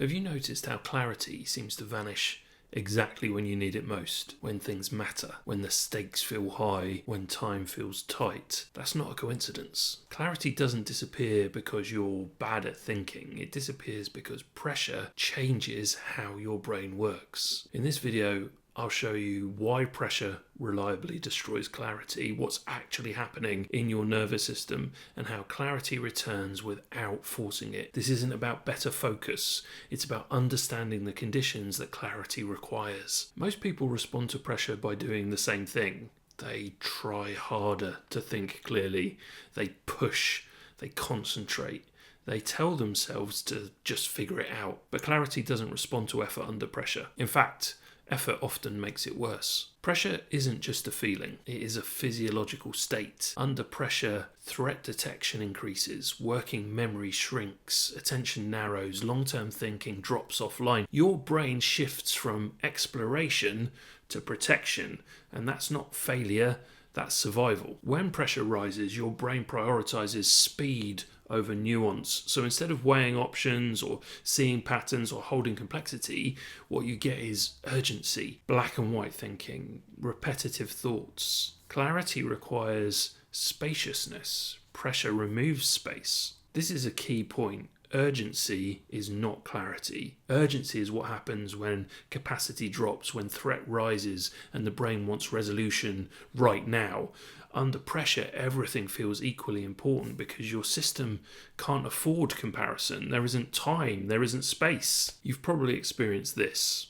Have you noticed how clarity seems to vanish exactly when you need it most? When things matter, when the stakes feel high, when time feels tight. That's not a coincidence. Clarity doesn't disappear because you're bad at thinking. It disappears because pressure changes how your brain works. In this video, I'll show you why pressure reliably destroys clarity, what's actually happening in your nervous system, and how clarity returns without forcing it. This isn't about better focus, it's about understanding the conditions that clarity requires. Most people respond to pressure by doing the same thing. They try harder to think clearly, they push, they concentrate. They tell themselves to just figure it out. But clarity doesn't respond to effort under pressure. In fact, effort often makes it worse. Pressure isn't just a feeling, it is a physiological state. Under pressure, threat detection increases, working memory shrinks, attention narrows, long-term thinking drops offline. Your brain shifts from exploration to protection, and that's not failure, that's survival. When pressure rises, your brain prioritizes speed over nuance. So instead of weighing options or seeing patterns or holding complexity, what you get is urgency, black and white thinking, repetitive thoughts. Clarity requires spaciousness. Pressure removes space. This is a key point. Urgency is not clarity. Urgency is what happens when capacity drops, when threat rises and the brain wants resolution right now. Under pressure, everything feels equally important because your system can't afford comparison. There isn't time, there isn't space. You've probably experienced this.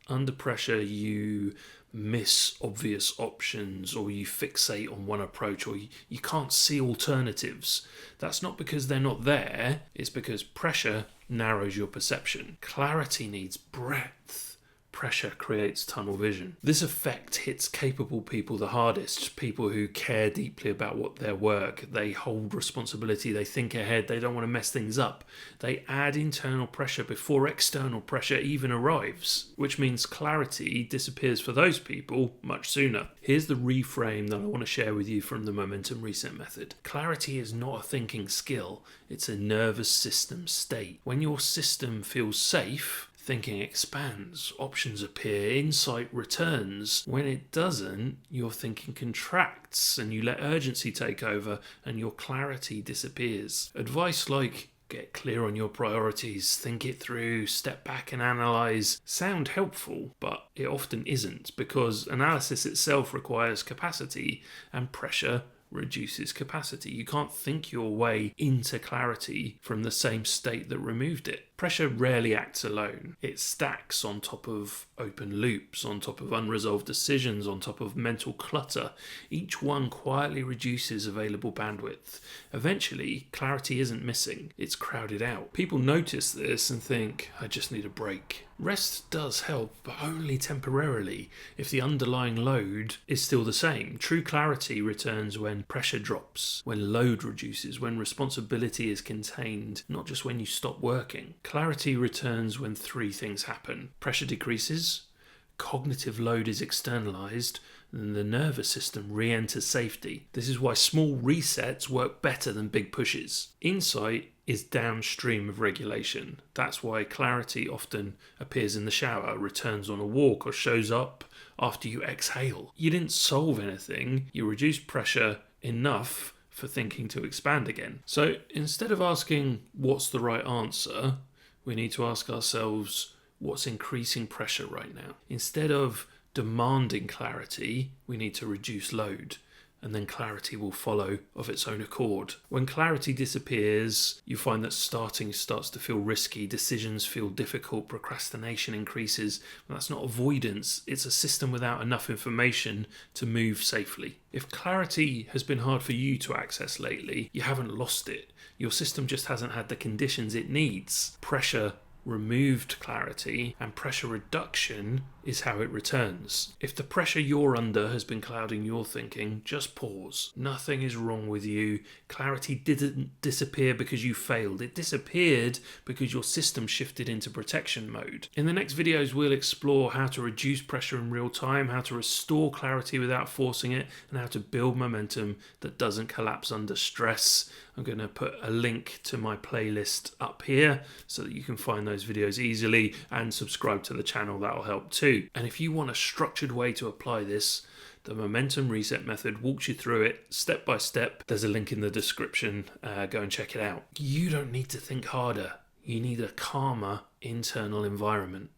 Under pressure, you miss obvious options, or you fixate on one approach, or you can't see alternatives. That's not because they're not there, it's because pressure narrows your perception. Clarity needs breadth. Pressure creates tunnel vision. This effect hits capable people the hardest, people who care deeply about what their work, they hold responsibility, they think ahead, they don't want to mess things up. They add internal pressure before external pressure even arrives, which means clarity disappears for those people much sooner. Here's the reframe that I want to share with you from the Momentum Reset method. Clarity is not a thinking skill, it's a nervous system state. When your system feels safe, thinking expands, options appear, insight returns. When it doesn't, your thinking contracts and you let urgency take over and your clarity disappears. Advice like get clear on your priorities, think it through, step back and analyse sound helpful, but it often isn't because analysis itself requires capacity and pressure reduces capacity. You can't think your way into clarity from the same state that removed it. Pressure rarely acts alone. It stacks on top of open loops, on top of unresolved decisions, on top of mental clutter. Each one quietly reduces available bandwidth. Eventually, clarity isn't missing, it's crowded out. People notice this and think, I just need a break. Rest does help, but only temporarily, if the underlying load is still the same. True clarity returns when pressure drops, when load reduces, when responsibility is contained, not just when you stop working. Clarity returns when three things happen. Pressure decreases, cognitive load is externalized, and the nervous system re-enters safety. This is why small resets work better than big pushes. Insight is downstream of regulation. That's why clarity often appears in the shower, returns on a walk, or shows up after you exhale. You didn't solve anything, you reduced pressure enough for thinking to expand again. So instead of asking what's the right answer, we need to ask ourselves what's increasing pressure right now. Instead of demanding clarity, we need to reduce load, and then clarity will follow of its own accord. When clarity disappears, you find that starting starts to feel risky, decisions feel difficult, procrastination increases. That's not avoidance, it's a system without enough information to move safely. If clarity has been hard for you to access lately, you haven't lost it. Your system just hasn't had the conditions it needs. Pressure removed clarity, and pressure reduction is how it returns. If the pressure you're under has been clouding your thinking, just pause. Nothing is wrong with you. Clarity didn't disappear because you failed. It disappeared because your system shifted into protection mode. In the next videos, we'll explore how to reduce pressure in real time, how to restore clarity without forcing it, and how to build momentum that doesn't collapse under stress. I'm going to put a link to my playlist up here so that you can find those videos easily, and subscribe to the channel. That'll help too. And if you want a structured way to apply this, the momentum reset method walks you through it step by step. There's a link in the description. Go and check it out. You don't need to think harder. You need a calmer internal environment.